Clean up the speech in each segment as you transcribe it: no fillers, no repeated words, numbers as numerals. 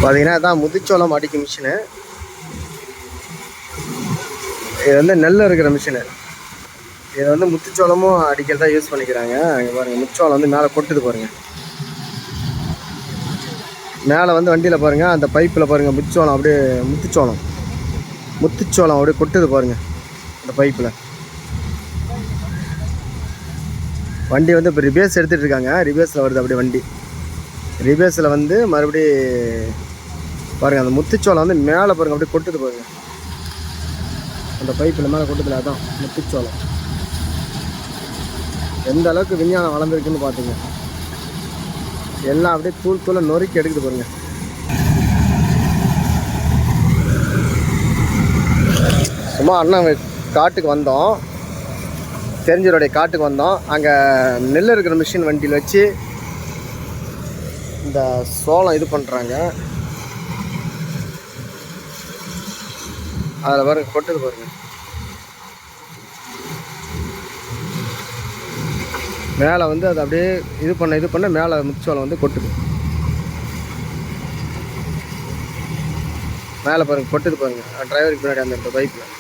பார்த்தீங்கன்னா இதான் முத்துச்சோளம் அடிக்கும் மிஷினு. இது வந்து நெல் இருக்கிற மிஷினு. இதை வந்து முத்துச்சோளமும் அடிக்கிறதா யூஸ் பண்ணிக்கிறாங்க. இங்கே பாருங்கள், முச்சோளம் வந்து மேலே கொட்டுது பாருங்கள். மேலே வந்து வண்டியில் பாருங்கள், அந்த பைப்பில் பாருங்கள் முச்சோளம் அப்படியே முத்துச்சோளம் அப்படியே கொட்டுது பாருங்கள் அந்த பைப்பில். வண்டி வந்து இப்போ ரிபேஸ் எடுத்துகிட்டு இருக்காங்க. ரிபேஸில் வருது அப்படியே வண்டி. ரிபேஸில் வந்து மறுபடி பாருங்கள் அந்த முத்துச்சோளம் வந்து மேலே பாருங்கள் அப்படியே கொட்டுது பாருங்கள். அந்த பைப்பில் மேலே கொட்டுதில்ல, அதான் முத்துச்சோளம். எந்த அளவுக்கு விஞ்ஞானம் வளர்ந்துருக்குன்னு பார்த்துங்க. எல்லாம் அப்படியே தூளை நொறுக்கி எடுக்குது பாருங்கள். சும்மா அண்ணன் காட்டுக்கு வந்தோம், தெரிஞ்சவருடைய காட்டுக்கு வந்தோம். அங்கே நெல் இருக்கிற மிஷின் வண்டியில் வச்சு இந்த சோளம் இது பண்ணுறாங்க. அதில் பாருங்க கொட்டுது பாருங்கள். மேலே வந்து அது அப்படியே இது பண்ண மேலே முச்சோளம் வந்து கொட்டுது. மேலே பாருங்கள் கொட்டுது பாருங்கள். டிரைவருக்கு பின்னாடி அந்த பைக்கில்.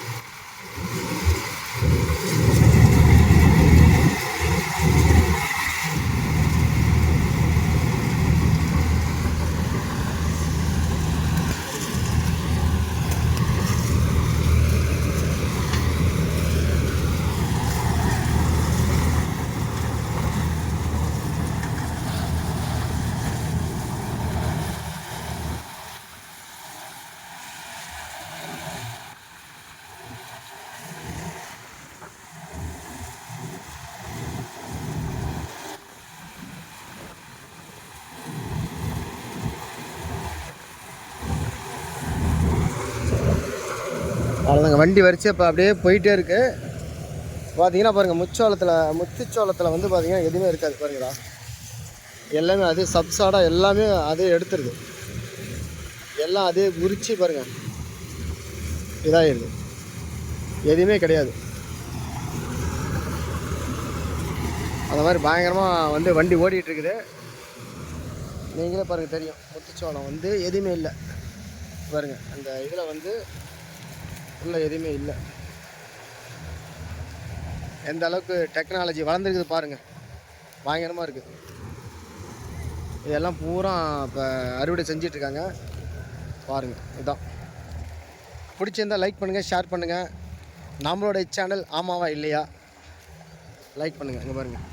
அவ்வளோதாங்க, வண்டி வரிச்சு இப்போ அப்படியே போயிட்டே இருக்குது. பார்த்தீங்கன்னா பாருங்கள், முத்துச்சோளத்தில் வந்து பார்த்தீங்கன்னா எதுவுமே இருக்காது பாருங்களா. எல்லாமே அதே சப்சாடாக எல்லாமே அதே எடுத்துருது. எல்லாம் அதே உரிச்சு பாருங்கள் இதாகிடுது. எதுவுமே கிடையாது. அந்த மாதிரி பயங்கரமாக வந்து வண்டி ஓடிட்டு இருக்குது. நீங்களே பாருங்கள் தெரியும், முத்துச்சோளம் வந்து எதுவுமே இல்லை பாருங்கள். அந்த இதில் வந்து உள்ள எதுவுமே இல்லை. எந்த அளவுக்கு டெக்னாலஜி வளர்ந்துருக்குது பாருங்கள், பயங்கரமாக இருக்குது. இதெல்லாம் பூரா இப்போ அறுவடை செஞ்சிட்ருக்காங்க பாருங்கள். இதுதான். பிடிச்சிருந்தால் லைக் பண்ணுங்கள், ஷேர் பண்ணுங்கள். நம்மளோட சேனல் ஆமாவா இல்லையா லைக் பண்ணுங்கள். இங்கே பாருங்கள்.